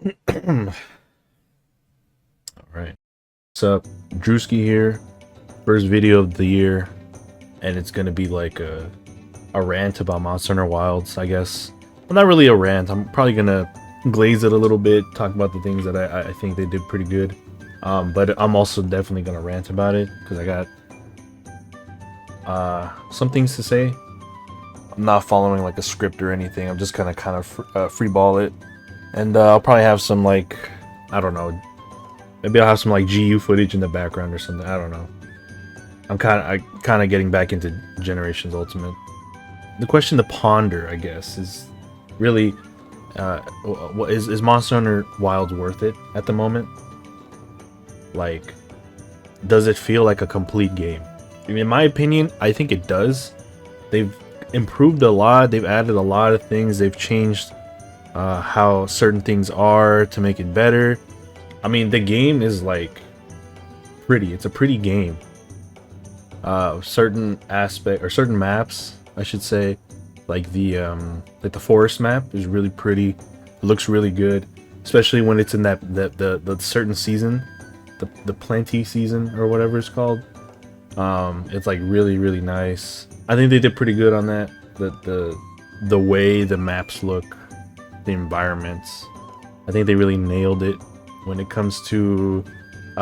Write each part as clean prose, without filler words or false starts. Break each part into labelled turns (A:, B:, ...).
A: All right. What's up? Drewski here. First video of the year, and it's gonna be like a rant about Monster Hunter Wilds, I guess. Well, not really a rant. I'm probably gonna glaze it a little bit, talk about the things that I think they did pretty good. But I'm also definitely gonna rant about it because I got some things to say. I'm not following like a script or anything. I'm just gonna kind of free ball it, and I'll probably have some like, I don't know. Maybe I'll have some like GU footage in the background or something. I don't know. I'm kind of getting back into Generations Ultimate. The question to ponder, I guess, is really, what is Monster Hunter Wilds worth it at the moment? Like, does it feel like a complete game? I mean, in my opinion, I think it does. They've improved a lot. They've added a lot of things. They've changed how certain things are to make it better. I mean, the game is like pretty. It's a pretty game. Certain aspect or certain maps, I should say, like the forest map is really pretty. It looks really good, especially when it's in the certain season, the plenty season or whatever it's called. It's like really nice. I think they did pretty good on that. The way the maps look, the environments. I think they really nailed it when it comes to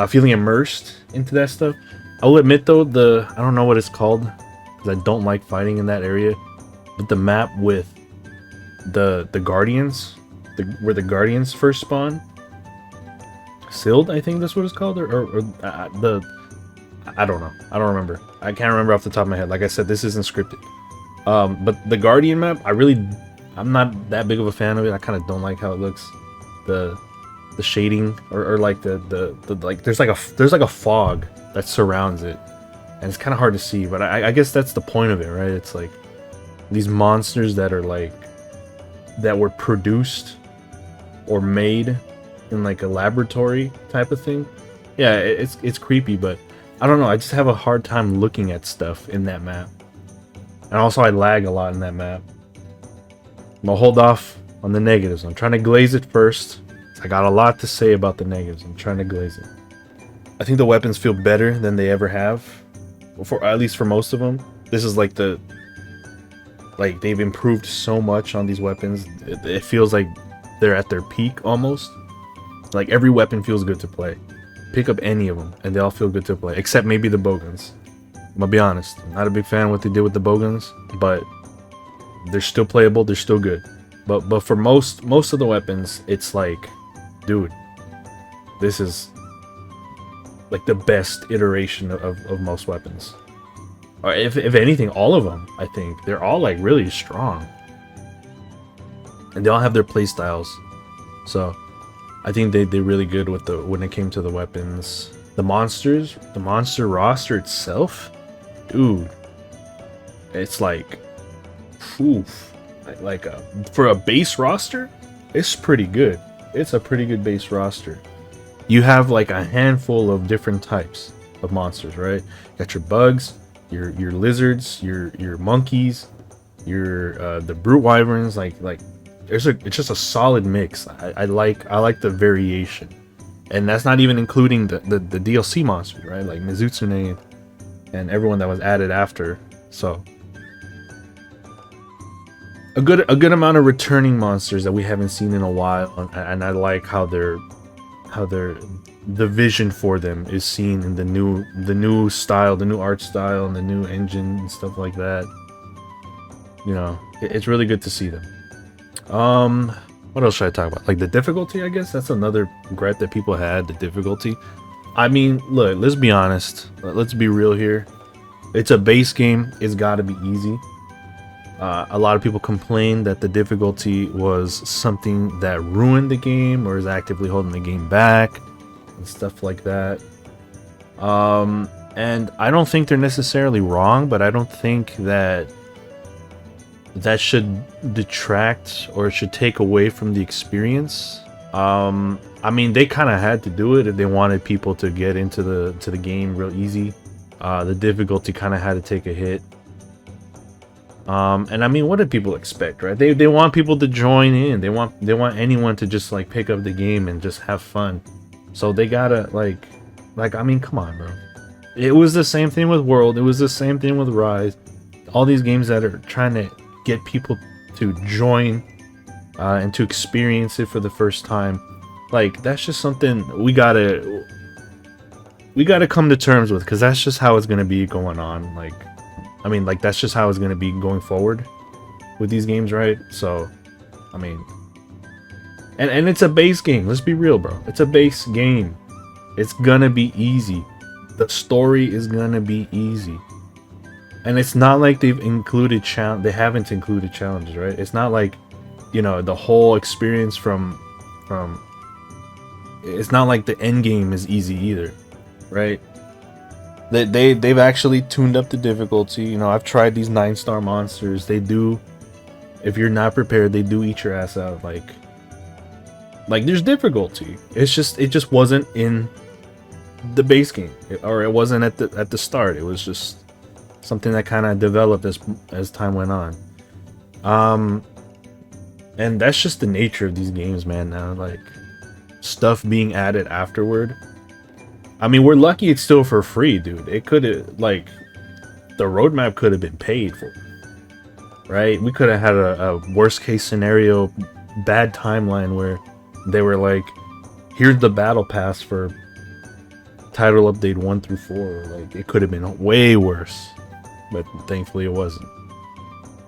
A: feeling immersed into that stuff. I will admit though, I don't know what it's called because I don't like fighting in that area, but the map with the guardians, where the guardians first spawn, Sild, I think that's what it's called, or the I don't know. I don't remember. I can't remember off the top of my head. Like I said, this isn't scripted. But the Guardian map, I'm not that big of a fan of it. I kind of don't like how it looks. The shading or like the like there's like a fog that surrounds it, and it's kind of hard to see. But I guess that's the point of it, right? It's like these monsters that are like that were produced or made in like a laboratory type of thing. Yeah, it's creepy, but I don't know. I just have a hard time looking at stuff in that map, and also I lag a lot in that map. I'm gonna hold off on the negatives. I'm trying to glaze it first. I got a lot to say about the negatives. I'm trying to glaze it. I think the weapons feel better than they ever have, for at least for most of them. This is like they've improved so much on these weapons. It feels like they're at their peak almost. Like every weapon feels good to play. Pick up any of them and they all feel good to play, except maybe the bowguns. I'm gonna be honest. I'm not a big fan of what they did with the bowguns, but they're still playable. They're still good. But for most of the weapons, it's like, dude, this is like the best iteration of most weapons. Or if anything, all of them, I think. They're all like really strong. And they all have their playstyles. So I think they did really good with when it came to the weapons. The monsters, the monster roster itself, dude, it's like, oof, like for a base roster, it's pretty good. It's a pretty good base roster. You have like a handful of different types of monsters, right? You got your bugs, your lizards, your monkeys, your the brute wyverns. Like it's just a solid mix. I like the variation, and that's not even including the DLC monsters, right? Like Mizutsune and everyone that was added after. So a good amount of returning monsters that we haven't seen in a while, and I like how the vision for them is seen in the new style, the new art style, and the new engine and stuff like that. You know, it's really good to see them. What else should I talk about? Like the difficulty, I guess that's another gripe that people had. The difficulty. I mean, look, let's be honest. Let's be real here. It's a base game. It's got to be easy. A lot of people complain that the difficulty was something that ruined the game or is actively holding the game back and stuff like that. And I don't think they're necessarily wrong, but I don't think that should detract or should take away from the experience. I mean, they kind of had to do it if they wanted people to get into the game real easy. The difficulty kind of had to take a hit. And I mean, what do people expect, right? They want people to join in. They want anyone to just like pick up the game and just have fun. So they gotta like I mean, come on, bro. It was the same thing with World. It was the same thing with Rise. All these games that are trying to get people to join and to experience it for the first time. Like that's just something we gotta come to terms with, because that's just how it's gonna be going on. Like, I mean, like that's just how it's gonna be going forward with these games, right? So, I mean, and it's a base game. Let's be real, bro. It's a base game. It's gonna be easy. The story is gonna be easy, and it's not like they've included They haven't included challenges, right? It's not like, you know, the whole experience from. It's not like the end game is easy either, right? They've actually tuned up the difficulty. You know, I've tried these 9-star monsters. They do, if you're not prepared, they do eat your ass out. Like there's difficulty. It just wasn't in the base game, or it wasn't at the start. It was just something that kind of developed as time went on. And that's just the nature of these games, man. Now, like, stuff being added afterward. I mean, we're lucky it's still for free, dude. It could have, like, the roadmap could have been paid for, right? We could have had a worst case scenario, bad timeline where they were like, here's the battle pass for title update 1 through 4. Like, it could have been way worse, but thankfully it wasn't.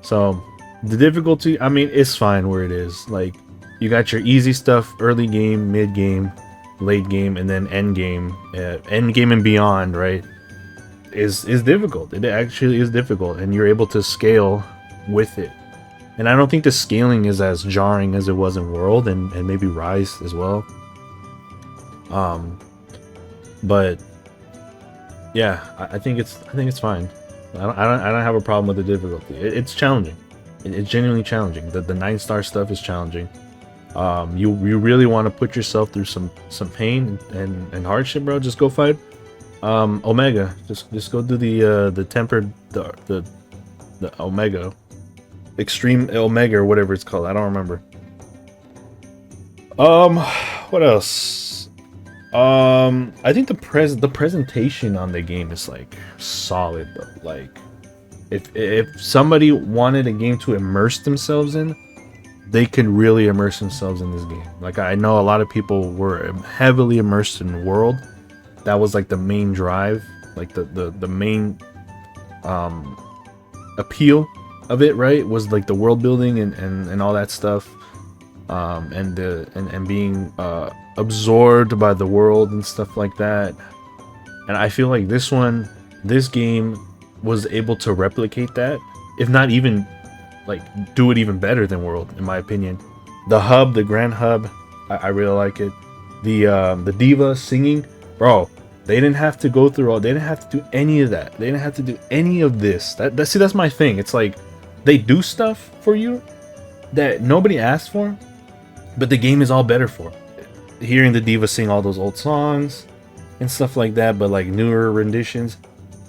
A: So the difficulty, I mean, it's fine where it is. Like, you got your easy stuff early game, mid game, late game, and then end game. End game and beyond, right, is difficult. It actually is difficult, and you're able to scale with it. And I don't think the scaling is as jarring as it was in World and maybe Rise as well. But yeah, I think it's fine. I don't have a problem with the difficulty. It's challenging. It's genuinely challenging. The 9-star stuff is challenging. You really want to put yourself through some pain and hardship, bro. Just go fight Omega. Just go do the tempered the Omega, Extreme Omega, or whatever it's called. I don't remember. What else? I think the presentation on the game is like solid though. Like, if somebody wanted a game to immerse themselves in, they could really immerse themselves in this game. Like, I know a lot of people were heavily immersed in World. That was like the main drive, like the main appeal of it, right? Was like the world building and all that stuff, and being absorbed by the world and stuff like that. And I feel like this game was able to replicate that, if not even like do it even better than World, in my opinion. The Grand Hub, I really like it. The diva singing, bro. They didn't have to go through they didn't have to do any of that. They didn't have to do any of this. That's my thing. It's like they do stuff for you that nobody asked for, but the game is all better for. Hearing the diva sing all those old songs and stuff like that, but like newer renditions,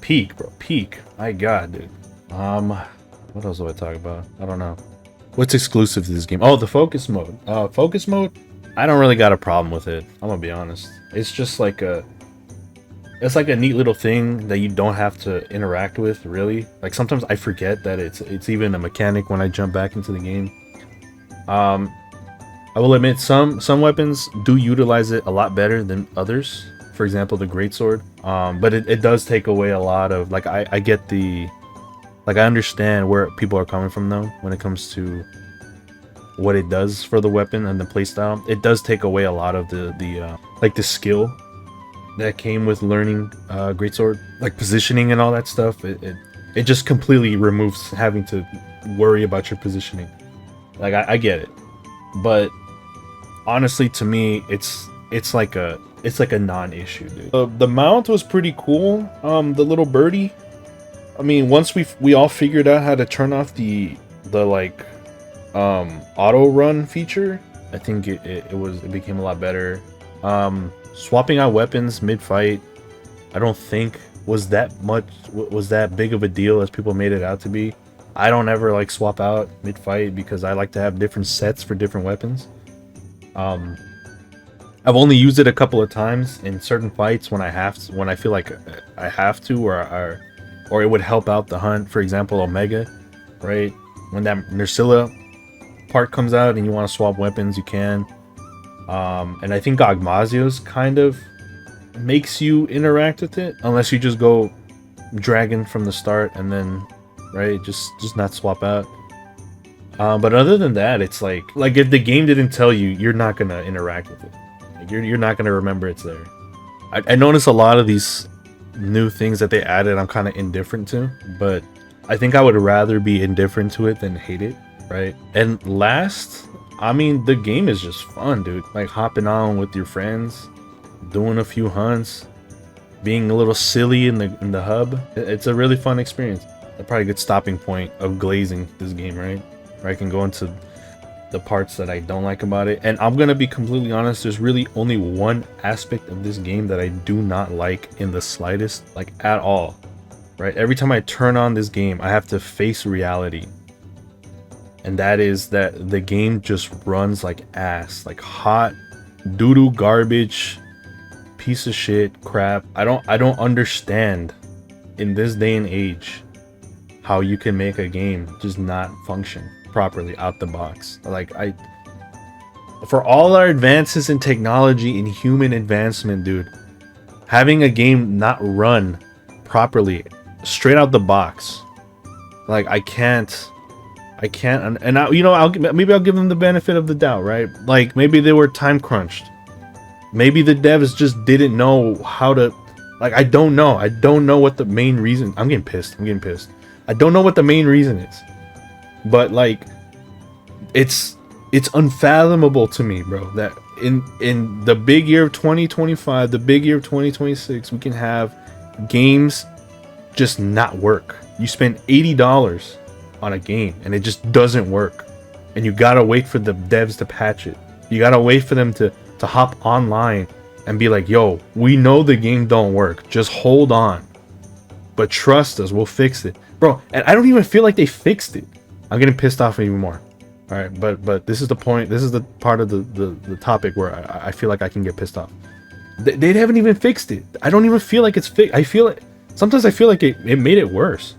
A: peak, bro, peak. My God, dude. What else do I talk about? I don't know. What's exclusive to this game? Oh, the focus mode. Focus mode, I don't really got a problem with it. I'm gonna be honest. It's just like it's like a neat little thing that you don't have to interact with, really. Like, sometimes I forget that it's even a mechanic when I jump back into the game. I will admit some weapons do utilize it a lot better than others. For example, the greatsword. But it does take away a lot of, like, I get the, like, I understand where people are coming from though when it comes to what it does for the weapon and the playstyle. It does take away a lot of the like the skill that came with learning greatsword, like positioning and all that stuff. It just completely removes having to worry about your positioning. Like, I get it, but honestly, to me, it's like a non-issue, dude. The mount was pretty cool. The little birdie. I mean, once we all figured out how to turn off the like auto run feature, I think it became a lot better. Swapping out weapons mid-fight, I don't think was that big of a deal as people made it out to be. I don't ever like swap out mid fight because I like to have different sets for different weapons. I've only used it a couple of times in certain fights when when I feel like I have to, or it would help out the hunt. For example, Omega, right? When that Nursilla part comes out and you want to swap weapons, you can. And I think Ogmazio's kind of makes you interact with it, unless you just go dragon from the start and then, right, just not swap out. But other than that, it's like if the game didn't tell you, you're not gonna interact with it. Like you're not gonna remember it's there. I notice a lot of these new things that they added I'm kind of indifferent to, but I think I would rather be indifferent to it than hate it, right? And last, I mean, the game is just fun, dude. Like hopping on with your friends, doing a few hunts, being a little silly in the hub. It's a really fun experience. A probably good stopping point of glazing this game, right? Where I can go into the parts that I don't like about it. And I'm gonna be completely honest, there's really only one aspect of this game that I do not like in the slightest, like at all, right? Every time I turn on this game, I have to face reality, and that is that the game just runs like ass, like hot doo-doo garbage, piece of shit crap. I don't understand in this day and age how you can make a game just not function properly out the box. Like, for all our advances in technology and human advancement, dude, having a game not run properly straight out the box, like I can't, and I, you know, maybe I'll give them the benefit of the doubt, right? Like maybe they were time crunched, maybe the devs just didn't know how to, like, I don't know what the main reason. I'm getting pissed. I don't know what the main reason is, but like, it's unfathomable to me, bro, that in the big year of 2025, the big year of 2026, we can have games just not work. You spend $80 on a game and it just doesn't work, and you gotta wait for the devs to patch it. You gotta wait for them to hop online and be like, yo, we know the game don't work, just hold on, but trust us, we'll fix it, bro. And I don't even feel like they fixed it. I'm getting pissed off even more. All right, but this is the point. This is the part of the topic where I feel like I can get pissed off. They haven't even fixed it. I don't even feel like it's fixed. I feel it. Sometimes I feel like it made it worse.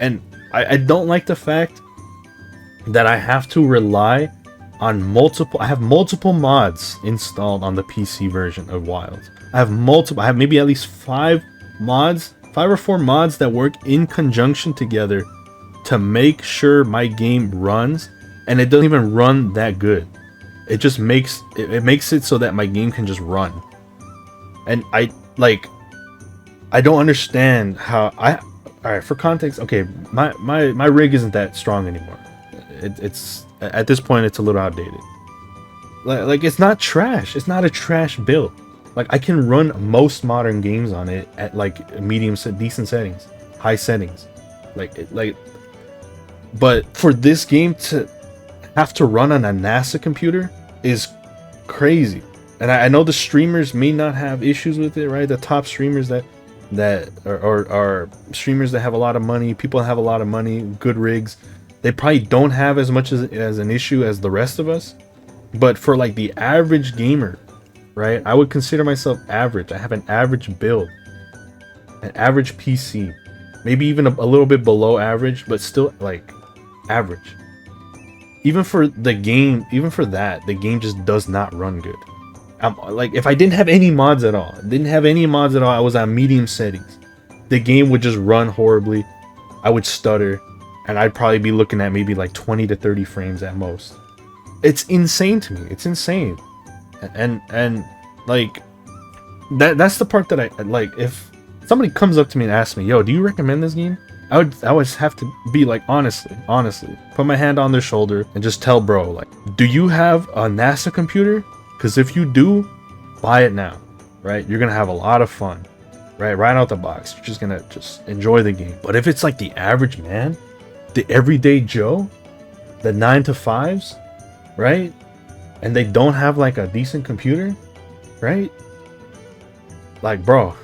A: And I don't like the fact that I have to rely on multiple. I have multiple mods installed on the PC version of Wild. I have maybe at least 5 or 4 mods that work in conjunction together to make sure my game runs, and it doesn't even run that good. It just makes it so that my game can just run. And I don't understand how all right, for context, okay, my rig isn't that strong anymore. It's at this point it's a little outdated. Like it's not trash. It's not a trash build. Like I can run most modern games on it at like decent settings, high settings. But for this game to have to run on a NASA computer is crazy. And I know the streamers may not have issues with it, right? The top streamers that are streamers that have a lot of money, people that have a lot of money, good rigs, they probably don't have as much as an issue as the rest of us. But for like the average gamer, right? I would consider myself average. I have an average build, an average PC, maybe even a little bit below average, but still like average. Even for the game, the game just does not run good. Like if I didn't have any mods at all, I was at medium settings, the game would just run horribly. I would stutter, and I'd probably be looking at maybe like 20 to 30 frames at most. It's insane to me. It's insane. And like that's the part that I like. If somebody comes up to me and asks me, yo, do you recommend this game? I would have to be like, honestly, put my hand on their shoulder and just tell bro, like, do you have a NASA computer? Because if you do, buy it now, right? You're gonna have a lot of fun, right out the box. You're just gonna enjoy the game. But if it's like the average man, the everyday Joe, the 9-to-5s, right, and they don't have like a decent computer, right? Like, bro,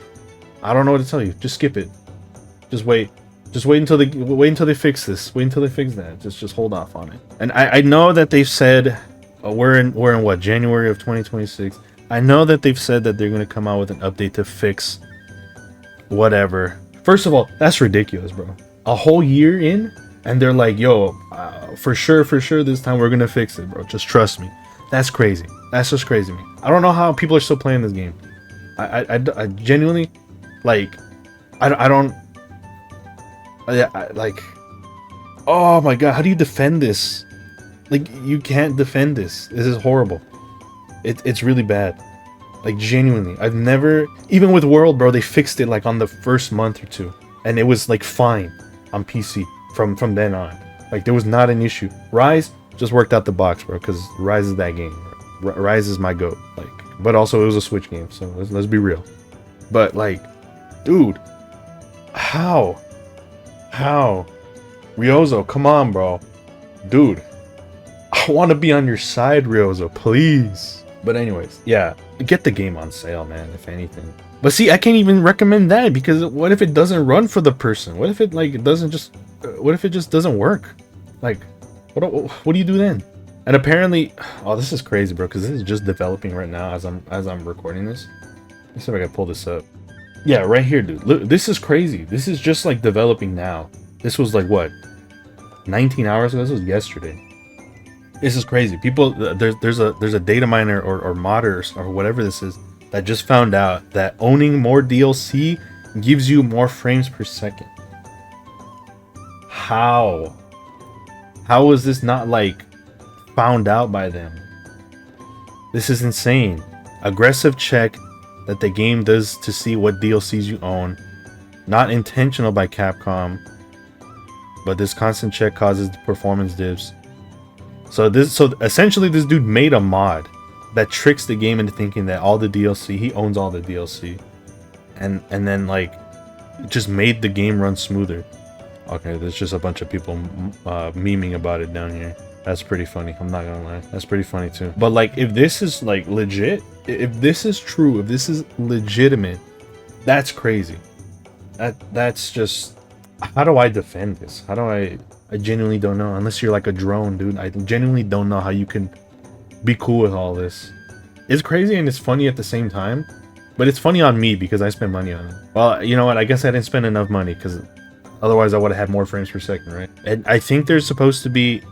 A: I don't know what to tell you. Just skip it. Just wait. Just wait until they fix this. Wait until they fix that. Just hold off on it. And I know that they've said we're in what, January of 2026. I know that they've said that they're gonna come out with an update to fix whatever. First of all, that's ridiculous, bro. A whole year in, and they're like, "Yo, for sure, this time we're gonna fix it, bro. Just trust me." That's crazy. That's just crazy to me. I don't know how people are still playing this game. I genuinely, like, I don't. Like, oh my god, how do you defend this? Like, you can't defend this. This is horrible. It's really bad. Like, genuinely, I've never, even with World, bro, they fixed it like on the first month or two, and it was like fine on PC from then on. Like, there was not an issue. Rise just worked out the box, bro, because Rise is that game. Rise is my goat. Like, but also it was a Switch game, so let's be real. But like, dude, how? Ryozo, come on, bro. Dude, I want to be on your side, Ryozo, please. But anyways, yeah, get the game on sale, man, if anything. But see, I can't even recommend that, because what if it doesn't run for the person? What if it like doesn't just what if it just doesn't work? Like, what do you do then? And apparently, oh, this is crazy, bro, because this is just developing right now as I'm recording this. Let's see if I can pull this up. Yeah, right here, dude. Look, this is crazy. This is just like developing now. This was like what, 19 hours ago? This was yesterday. This is crazy. People, there's a data miner or modder or whatever this is that just found out that owning more DLC gives you more frames per second. How is this not like found out by them? This is insane. Aggressive check that the game does to see what DLCs you own. Not intentional by Capcom, but this constant check causes performance dips. So essentially this dude made a mod that tricks the game into thinking that all the DLC, he owns all the DLC. And then like just made the game run smoother. Okay, there's just a bunch of people memeing about it down here. That's pretty funny. I'm not gonna lie. That's pretty funny too. But like, if this is like legit, if this is true, if this is legitimate, that's crazy. That's just, how do I defend this? How do I genuinely don't know. Unless you're like a drone, dude. I genuinely don't know how you can be cool with all this. It's crazy and it's funny at the same time. But it's funny on me because I spent money on it. Well, you know what? I guess I didn't spend enough money because otherwise I would have had more frames per second, right? And I think there's supposed to be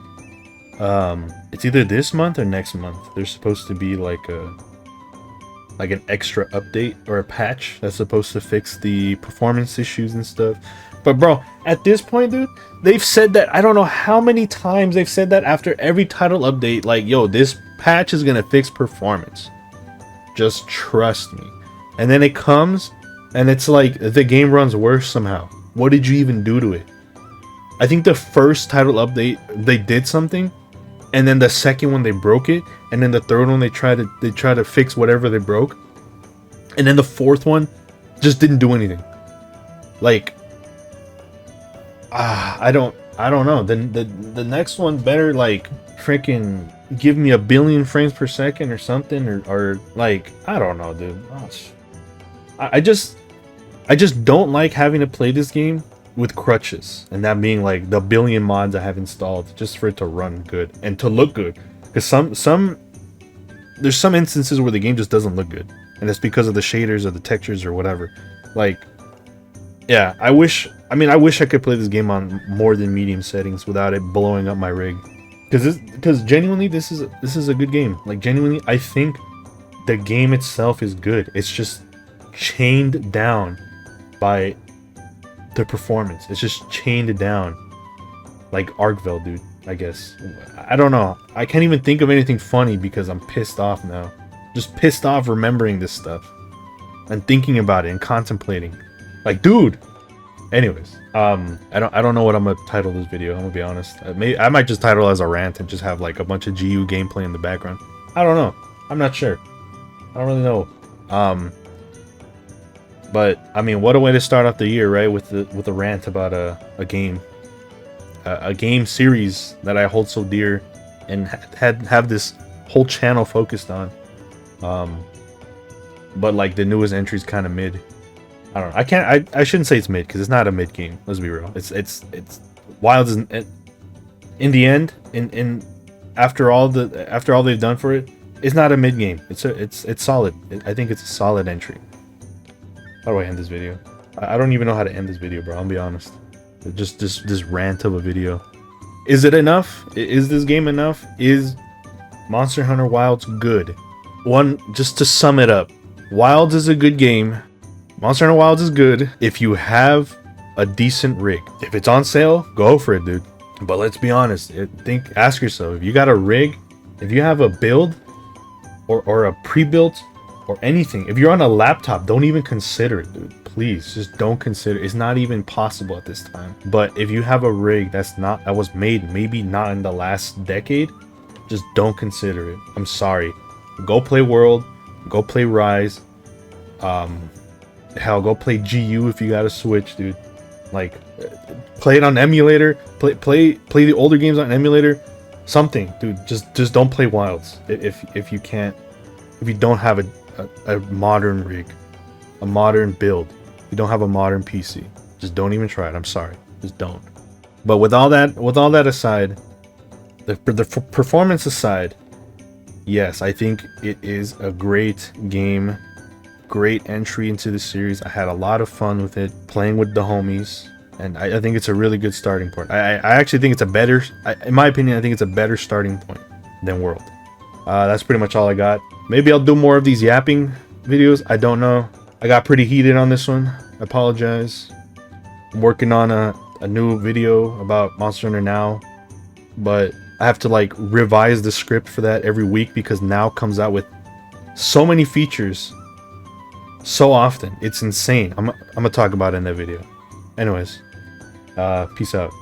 A: it's either this month or next month. There's supposed to be like an extra update or a patch that's supposed to fix the performance issues and stuff. But bro, at this point, dude, they've said that, I don't know how many times they've said that after every title update, like, yo, this patch is gonna fix performance. Just trust me. And then it comes and it's like the game runs worse somehow. What did you even do to it? I think the first title update they did something, and then the second one they broke it, and then the third one they try to fix whatever they broke, and then the fourth one just didn't do anything. Like, I don't know. Then the next one better like freaking give me 1 billion frames per second or something, or like, I don't know, dude. I just don't like having to play this game with crutches, and that being like the 1 billion mods I have installed just for it to run good and to look good. Because there's some instances where the game just doesn't look good, and it's because of the shaders or the textures or whatever. Like, yeah, I wish I could play this game on more than medium settings without it blowing up my rig. Because genuinely, this is a good game. Like, genuinely, I think the game itself is good. It's just chained down by the performance. It's just chained down like Arkveld, dude. I guess, I don't know. I can't even think of anything funny because I'm pissed off now. Just pissed off remembering this stuff and thinking about it and contemplating. Like, dude. Anyways, I don't know what I'm gonna title this video. I'm gonna be honest. I might just title it as a rant and just have like a bunch of GU gameplay in the background. I don't know. I'm not sure. I don't really know. But I mean, what a way to start off the year, right? With a rant about a game series that I hold so dear and have this whole channel focused on. But like the newest entry's kind of mid. I don't know. I can't. I shouldn't say it's mid because it's not a mid game. Let's be real. It's Wilds is in the end. In after all they've done for it, it's not a mid game. It's solid. I think it's a solid entry. How do I end this video? I don't even know how to end this video, bro. I'll be honest. Just this rant of a video. Is it enough? Is this game enough? Is Monster Hunter Wilds good? Just to sum it up, Wilds is a good game. Monster Hunter Wilds is good if you have a decent rig. If it's on sale, go for it, dude. But let's be honest. Ask yourself, if you got a rig, if you have a build or a pre-built or anything, if you're on a laptop, don't even consider it, dude. Please, just don't consider it. It's not even possible at this time. But if you have a rig that was made maybe not in the last decade, just don't consider it. I'm sorry. Go play World, go play Rise. Hell, go play GU if you got a Switch, dude. Like, play it on emulator. Play the older games on emulator. Something, dude. Just don't play Wilds if you can't. If you don't have a modern rig, a modern build, you don't have a modern PC. Just don't even try it. I'm sorry. Just don't. But with all that aside, the performance aside, yes, I think it is a great game. Great entry into the series. I had a lot of fun with it, playing with the homies, and I think it's a really good starting point. I actually think it's a better, in my opinion, I think it's a better starting point than World. That's pretty much all I got. Maybe I'll do more of these yapping videos. I don't know. I got pretty heated on this one. I apologize. I'm working on a new video about Monster Hunter now, but I have to like revise the script for that every week because now comes out with so many features so often. It's insane. I'm gonna talk about it in that video. Anyways, peace out.